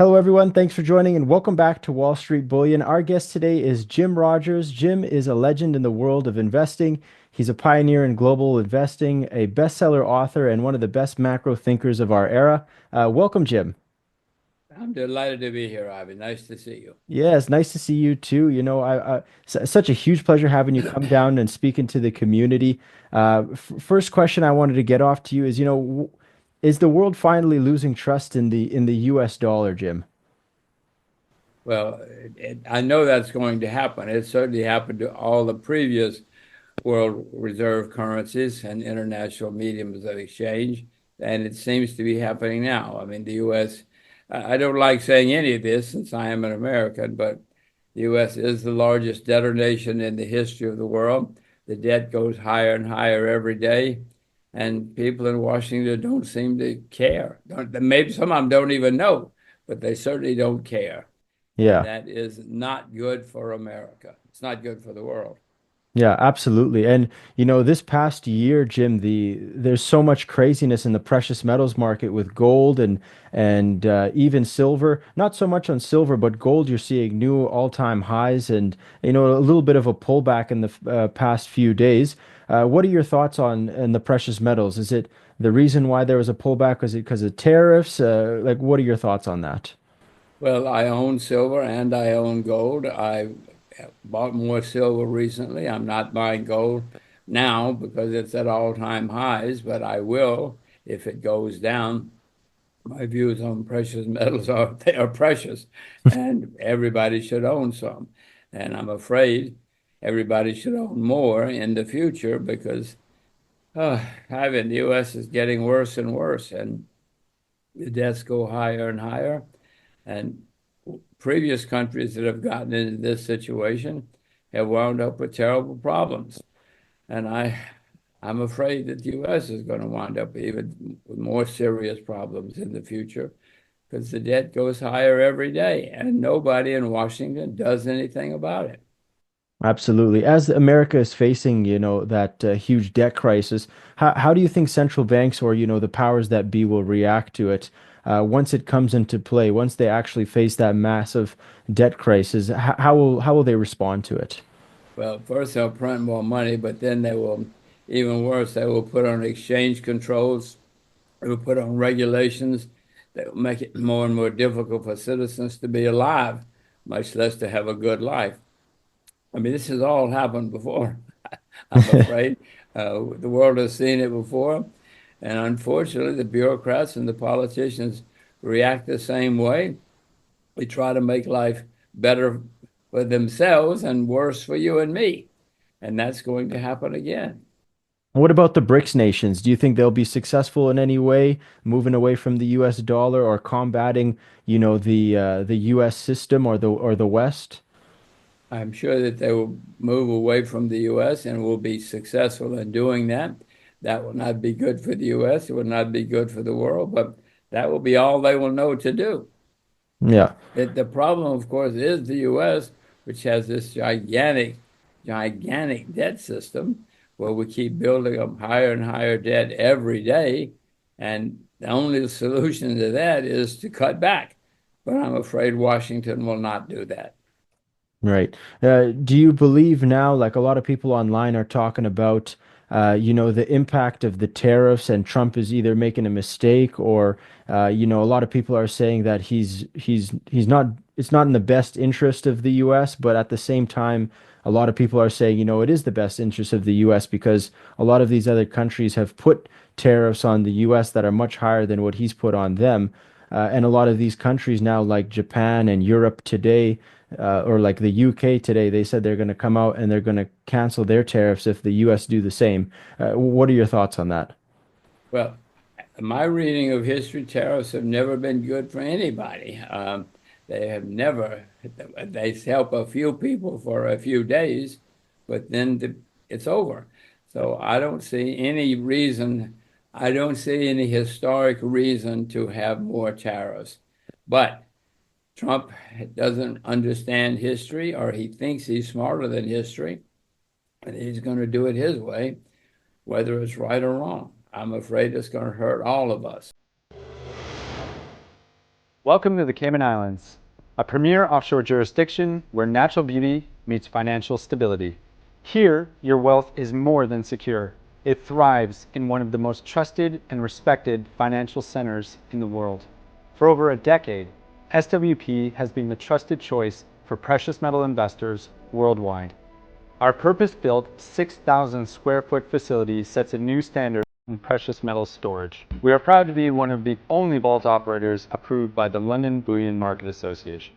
Hello, everyone. Thanks for joining and welcome back to Wall Street Bullion. Our guest today is Jim Rogers. Jim is a legend in the world of investing. He's a pioneer in global investing, a bestseller author, and one of the best macro thinkers of our era. Welcome, Jim. I'm delighted to be here, Ivy. Nice to see you. Yeah, it's nice to see you too. Such a huge pleasure having you come down and speak into the community. First question I wanted to get off to you is, is the world finally losing trust in the U.S. dollar, Jim? Well, I know that's going to happen. It certainly happened to all the previous world reserve currencies and international mediums of exchange, and it seems to be happening now. I mean, the U.S., I don't like saying any of this since I am an American, but the U.S. is the largest debtor nation in the history of the world. The debt goes higher and higher every day, and people in Washington don't seem to care. Maybe some of them don't even know, but they certainly don't care. And Yeah. that is not good for America. It's not good for the world. Yeah, absolutely. And this past year, Jim, there's so much craziness in the precious metals market with gold and even silver. Not so much on silver, but gold, you're seeing new all-time highs and a little bit of a pullback in the past few days. What are your thoughts on the precious metals? Is it the reason why there was a pullback? Was it because of tariffs? Like, what are your thoughts on that? Well, I own silver and I own gold. I bought more silver recently. I'm not buying gold now because it's at all-time highs, but I will if it goes down. My views on precious metals are they are precious and everybody should own some. And I'm afraid everybody should own more in the future because having the US is getting worse and worse and the debts go higher and higher. And previous countries that have gotten into this situation have wound up with terrible problems. And I'm afraid that the US is going to wind up even with more serious problems in the future because the debt goes higher every day and nobody in Washington does anything about it. Absolutely. As America is facing, that huge debt crisis, how do you think central banks or, the powers that be will react to it once it comes into play, once they actually face that massive debt crisis? How will they respond to it? Well, first they'll print more money, but then they will, even worse, they will put on exchange controls. They will put on regulations that will make it more and more difficult for citizens to be alive, much less to have a good life. I mean, this has all happened before, I'm afraid. The world has seen it before. And unfortunately, the bureaucrats and the politicians react the same way. They try to make life better for themselves and worse for you and me. And that's going to happen again. What about the BRICS nations? Do you think they'll be successful in any way, moving away from the US dollar or combating, the US system or the West? I'm sure that they will move away from the US and will be successful in doing that. That will not be good for the US. It will not be good for the world, but that will be all they will know to do. Yeah. The problem, of course, is the US, which has this gigantic debt system where we keep building up higher and higher debt every day. And the only solution to that is to cut back. But I'm afraid Washington will not do that. Right. Do you believe now, like a lot of people online are talking about, the impact of the tariffs and Trump is either making a mistake or, a lot of people are saying that he's not, it's not in the best interest of the US, but at the same time, a lot of people are saying, it is the best interest of the US because a lot of these other countries have put tariffs on the US that are much higher than what he's put on them. And a lot of these countries now, like Japan and Europe today, or like the UK today, they said they're going to come out and they're going to cancel their tariffs if the US do the same. What are your thoughts on that? Well, my reading of history, tariffs have never been good for anybody. They have never, they help a few people for a few days, but then it's over. So I don't see any reason, I don't see any historic reason to have more tariffs. But Trump doesn't understand history, or he thinks he's smarter than history, and he's going to do it his way, whether it's right or wrong. I'm afraid it's going to hurt all of us. Welcome to the Cayman Islands, a premier offshore jurisdiction where natural beauty meets financial stability. Here, your wealth is more than secure. It thrives in one of the most trusted and respected financial centers in the world. For over a decade, SWP has been the trusted choice for precious metal investors worldwide. Our purpose-built 6,000 square foot facility sets a new standard in precious metal storage. We are proud to be one of the only vault operators approved by the London Bullion Market Association.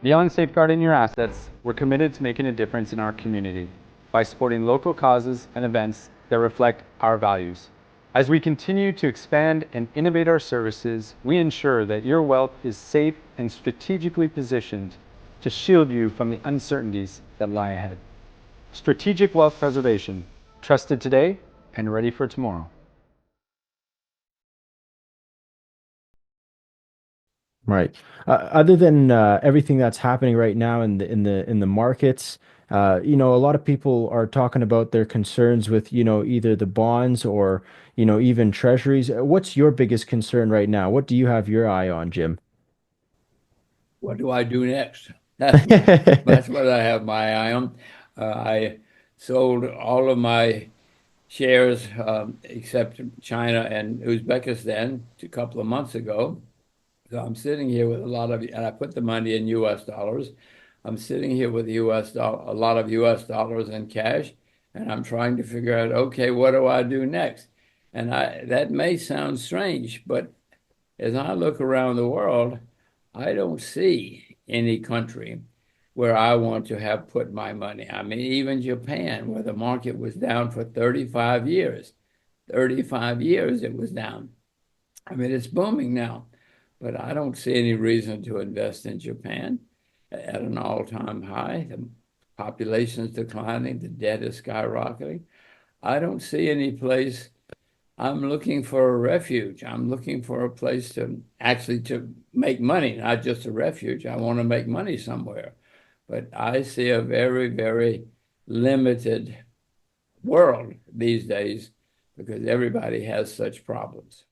Beyond safeguarding your assets, we're committed to making a difference in our community by supporting local causes and events that reflect our values. As we continue to expand and innovate our services, we ensure that your wealth is safe and strategically positioned to shield you from the uncertainties that lie ahead. Strategic wealth preservation, trusted today and ready for tomorrow. Right. Other than everything that's happening right now in the markets, a lot of people are talking about their concerns with, either the bonds or, even treasuries. What's your biggest concern right now? What do you have your eye on, Jim? What do I do next? That's what I have my eye on. I sold all of my shares except China and Uzbekistan a couple of months ago. So I'm sitting here with a lot of, and I put the money in US dollars. I'm sitting here with a lot of US dollars in cash, and I'm trying to figure out, okay, what do I do next? And that may sound strange, but as I look around the world, I don't see any country where I want to have put my money. I mean, even Japan, where the market was down for 35 years, 35 years it was down. I mean, it's booming now, but I don't see any reason to invest in Japan at an all-time high. The population is declining, the debt is skyrocketing. I don't see any place. I'm looking for a refuge. I'm looking for a place to actually to make money, not just a refuge. I want to make money somewhere. But I see a very, very limited world these days because everybody has such problems.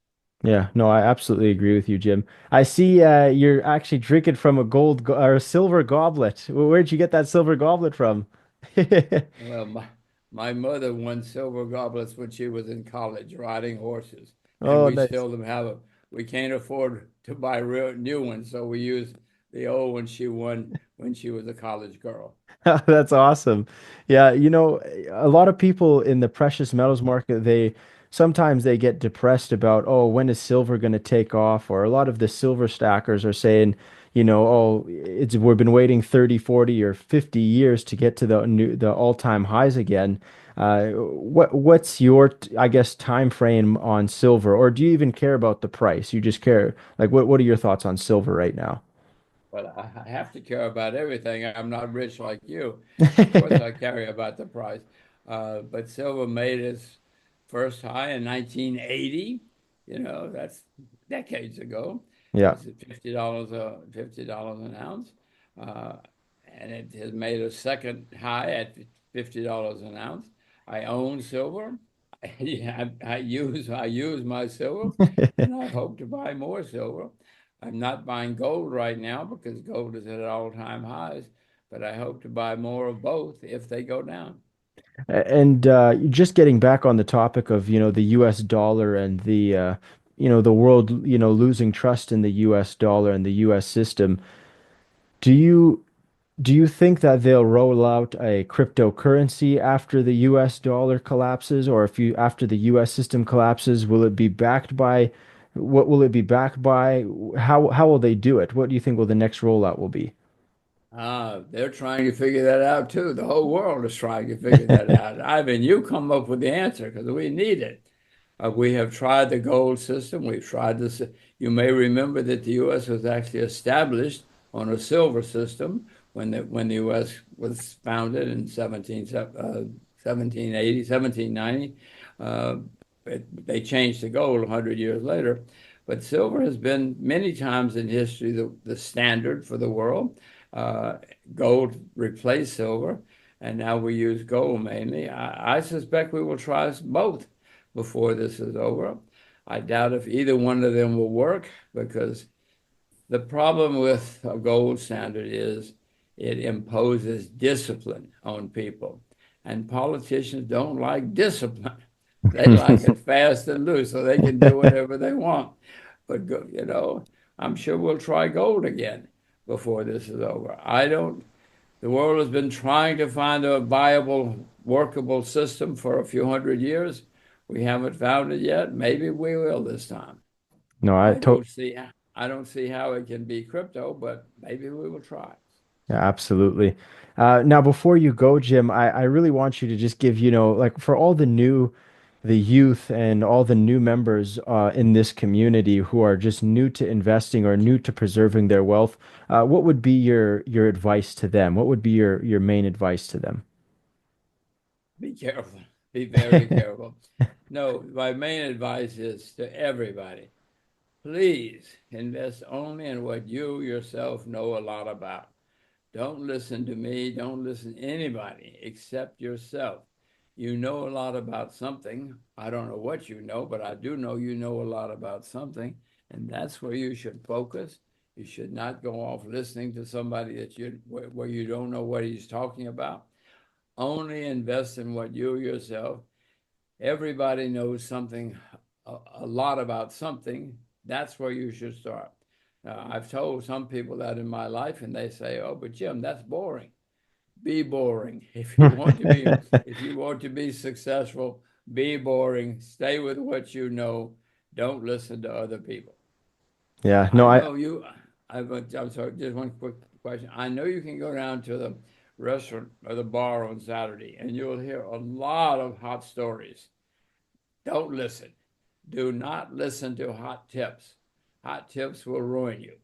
Yeah, no, I absolutely agree with you, Jim. I see you're actually drinking from a gold go or a silver goblet. Where'd you get that silver goblet from? Well, my mother won silver goblets when she was in college riding horses, and Oh, we nice. seldom have them. We can't afford to buy real new ones, so we use the old one she won when she was a college girl. That's awesome. Yeah, a lot of people in the precious metals market, they sometimes they get depressed about, oh, when is silver going to take off? Or a lot of the silver stackers are saying, oh, it's we've been waiting 30, 40, or 50 years to get to the all-time highs again. What's your, I guess, time frame on silver? Or do you even care about the price? You just care, like what are your thoughts on silver right now? But I have to care about everything. I'm not rich like you. Of course, I care about the price. But silver made its first high in 1980. You know, that's decades ago. It Yeah. was at $50 an ounce. Uh, and it has made a second high at $50 an ounce. I own silver. I use my silver, and I hope to buy more silver. I'm not buying gold right now because gold is at all-time highs, but I hope to buy more of both if they go down. And just getting back on the topic of, the US dollar and the world, losing trust in the US dollar and the US system, do you do you think that they'll roll out a cryptocurrency after the US dollar collapses, or if you after the US system collapses, will it be backed by what will it be backed by? How will they do it? What do you think will the next rollout will be? They're trying to figure that out too. The whole world is trying to figure that out. Ivan, you come up with the answer because we need it. We have tried the gold system. We've tried this. You may remember that the U.S. was actually established on a silver system when the U.S. was founded in 1780, 1790. Uh, they changed to gold 100 years later. But silver has been many times in history the standard for the world. Uh, Gold replaced silver, and now we use gold mainly. I suspect we will try both before this is over. I doubt if either one of them will work because The problem with a gold standard is it imposes discipline on people. And politicians don't like discipline. They like it fast and loose so they can do whatever they want. But, I'm sure we'll try gold again before this is over. I don't, the world has been trying to find a viable, workable system for a few hundred years. We haven't found it yet. Maybe we will this time. No, I I to don't see I don't see how it can be crypto, but maybe we will try. Yeah, absolutely. Now, before you go, Jim, I really want you to just give, like for all the youth and all the new members in this community who are just new to investing or new to preserving their wealth, what would be your advice to them? What would be your main advice to them? Be careful. Be very careful. No, my main advice is to everybody, please invest only in what you yourself know a lot about. Don't listen to me. Don't listen to anybody except yourself. You know a lot about something. I don't know what you know, but I do know you know a lot about something. And that's where you should focus. You should not go off listening to somebody where you don't know what he's talking about. Only invest in what you yourself. Everybody knows something, a lot about something. That's where you should start. Now, I've told some people that in my life, and they say, "Oh, but Jim, that's boring." Be boring. If you want to be successful, be boring. Stay with what you know. Don't listen to other people. Yeah, I no, I know you. I'm sorry. Just one quick question. I know you can go down to the restaurant or the bar on Saturday, and you'll hear a lot of hot stories. Don't listen. Do not listen to hot tips. Hot tips will ruin you.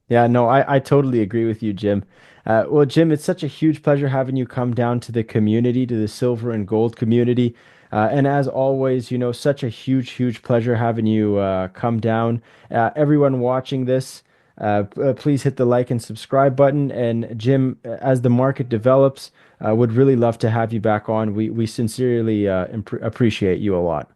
Yeah, no, I totally agree with you, Jim. Well, Jim, it's such a huge pleasure having you come down to the community, to the silver and gold community. And as always, such a huge pleasure having you come down. Everyone watching this, please hit the like and subscribe button. And Jim, as the market develops, would really love to have you back on. We sincerely appreciate you a lot.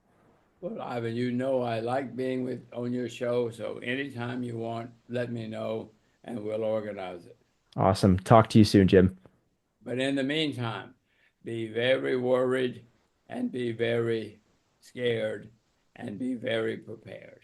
Well, Ivan, you know I like being with on your show, so anytime you want, let me know and we'll organize it. Awesome. Talk to you soon, Jim. But in the meantime, be very worried and be very scared and be very prepared.